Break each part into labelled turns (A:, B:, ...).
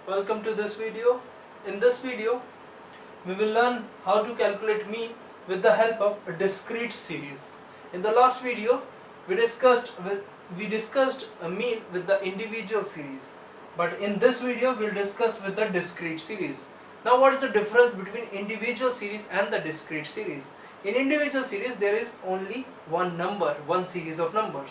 A: Welcome to this video. In this video, we will learn how to calculate mean with the help of a discrete series. In the last video, we discussed a mean with the individual series, but in this video, we'll discuss with the discrete series. Now, what is the difference between individual series and the discrete series? In individual series, there is only one number, one series of numbers,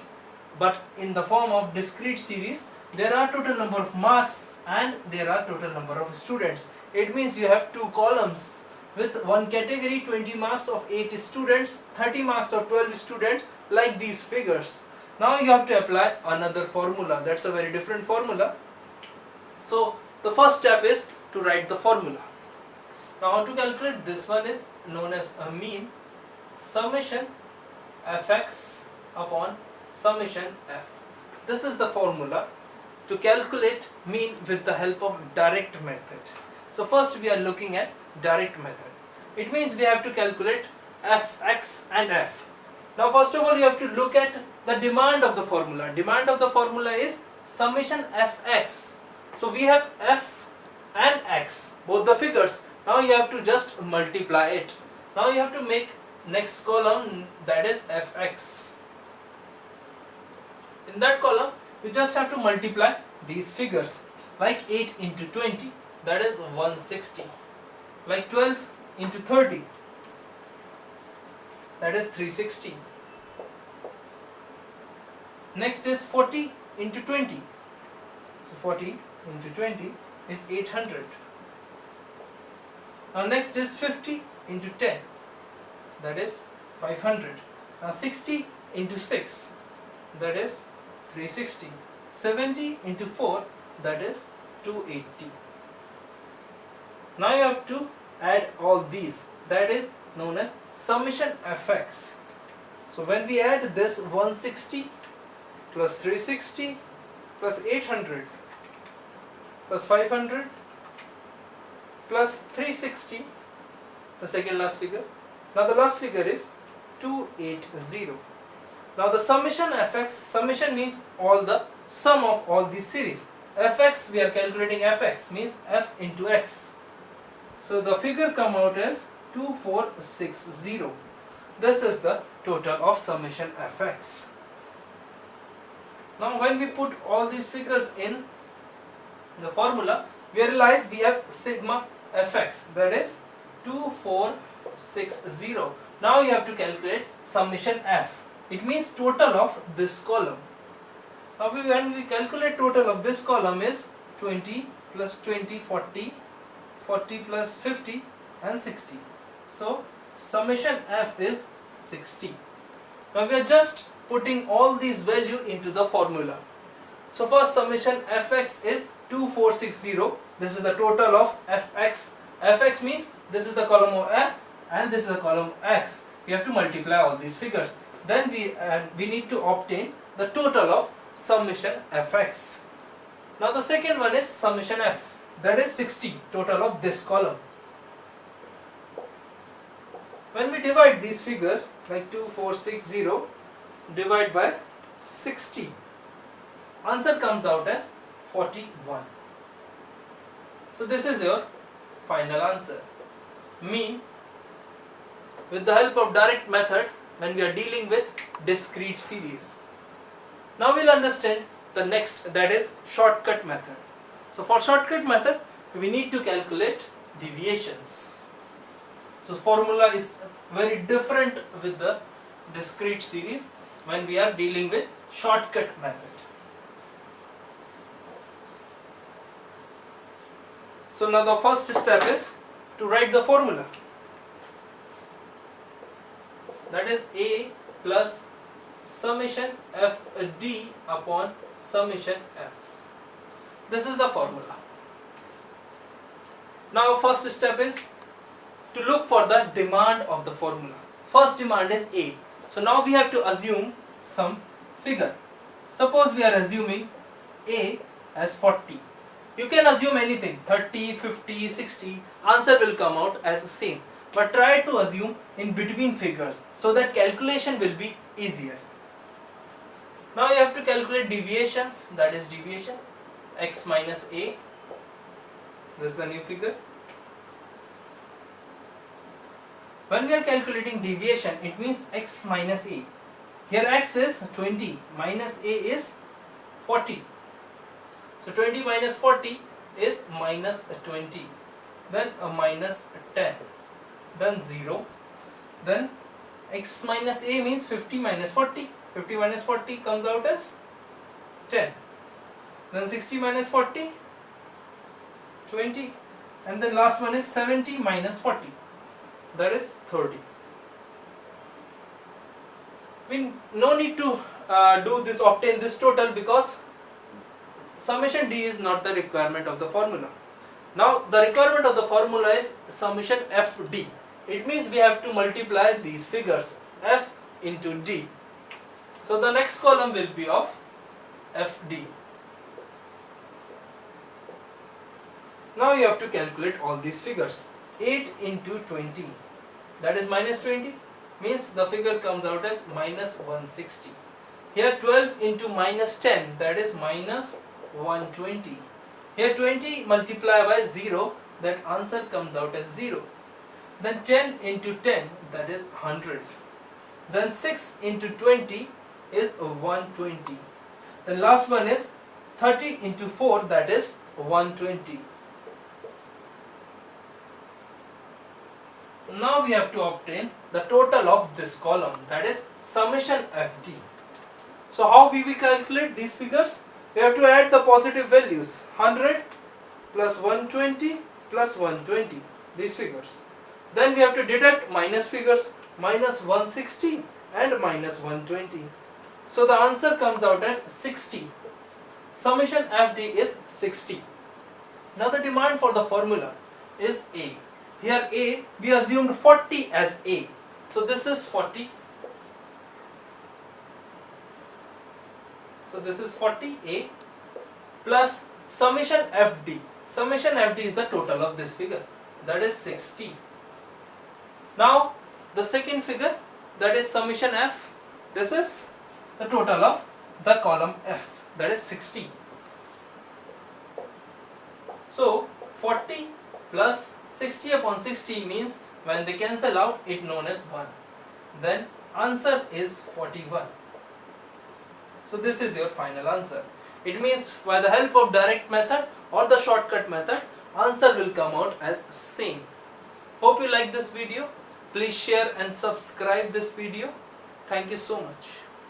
A: but in the form of discrete series, there are total number of marks and there are total number of students. It means you have two columns with one category 20 marks of 8 students, 30 marks of 12 students, like these figures. Now you have to apply another formula. That's a very different formula. So the first step is to write the formula. Now how to calculate this one is known as a mean summation fx upon summation f. This is the formula to calculate mean with the help of direct method. So first we are looking at direct method. It means we have to calculate fx and f. Now first of all you have to look at the demand of the formula. Demand of the formula is summation fx. So we have f and x, both the figures. Now you have to just multiply it. Now you have to make next column, that is fx. In that column you just have to multiply these figures, like 8 into 20, that is 160, like 12 into 30, that is 360. Next is 40 into 20, so 40 into 20 is 800. Now next is 50 into 10, that is 500. Now 60 into 6, that is 360. 70 into 4, that is 280. Now you have to add all these, that is known as summation fx. So when we add this 160 plus 360 plus 800 plus 500 plus 360, the second last figure. Now the last figure is 280. Now the summation fx, summation means all the sum of all these series. Fx, we are calculating fx, means f into x. So the figure come out as 2460. This is the total of summation fx. Now when we put all these figures in the formula, we realize we have sigma fx, that is 2460. Now you have to calculate summation f. It means total of this column. Now when we calculate total of this column is 20 plus 20, 40, 40 plus 50 and 60. So summation f is 60. Now we are just putting all these value into the formula. So first summation fx is 2460. This is the total of fx. Fx means this is the column of f and this is the column x. We have to multiply all these figures. Then we need to obtain the total of summation fx. Now the second one is summation f, that is 60, total of this column. When we divide these figures, like 2460 divide by 60, answer comes out as 41. So this is your final answer. Mean with the help of direct method when we are dealing with discrete series. Now we'll understand the next, that is shortcut method. So for shortcut method we need to calculate deviations. So formula is very different with the discrete series when we are dealing with shortcut method. So now the first step is to write the formula. That is a plus summation fd upon summation f. This is the formula. Now first step is to look for the demand of the formula. First demand is a. So now we have to assume some figure. Suppose we are assuming a as 40. You can assume anything, 30, 50, 60, answer will come out as the same. But try to assume in between figures so that calculation will be easier. Now you have to calculate deviations, that is deviation x minus a This is the new figure. When we are calculating deviation, it means x minus a. Here x is 20, minus a is 40. So 20 minus 40 is minus 20. Then a minus 10. Then 0. Then x minus a means 50 minus 40. 50 minus 40 comes out as 10. Then 60 minus 40, 20. And then last one is 70 minus 40. That is 30. We no need to obtain this total, because summation d is not the requirement of the formula. Now the requirement of the formula is summation fd. It means we have to multiply these figures, f into d. So the next column will be of fd. Now you have to calculate all these figures. 8 into 20, that is minus 20, means the figure comes out as minus 160. Here 12 into minus 10, that is minus 120. Here 20 multiplied by 0, that answer comes out as 0. Then 10 into 10, that is 100. Then 6 into 20 is 120. The last one is 30 into 4, that is 120. Now we have to obtain the total of this column, that is summation fd. So how we will calculate these figures? We have to add the positive values, 100 plus 120 plus 120, these figures. Then we have to deduct minus figures, minus 160 and minus 120. So the answer comes out at 60. Summation fd is 60. Now the demand for the formula is a. Here a, we assumed 40 as a. So this is 40. So this is 40a plus summation fd. Summation fd is the total of this figure, that is 60. Now the second figure, that is summation f. This is the total of the column f, that is 60. So 40 plus 60 upon 60 means when they cancel out, it known as 1. Then answer is 41. So this is your final answer. It means by the help of direct method or the shortcut method, answer will come out as same. Hope you like this video. Please share and subscribe this video. Thank you so much.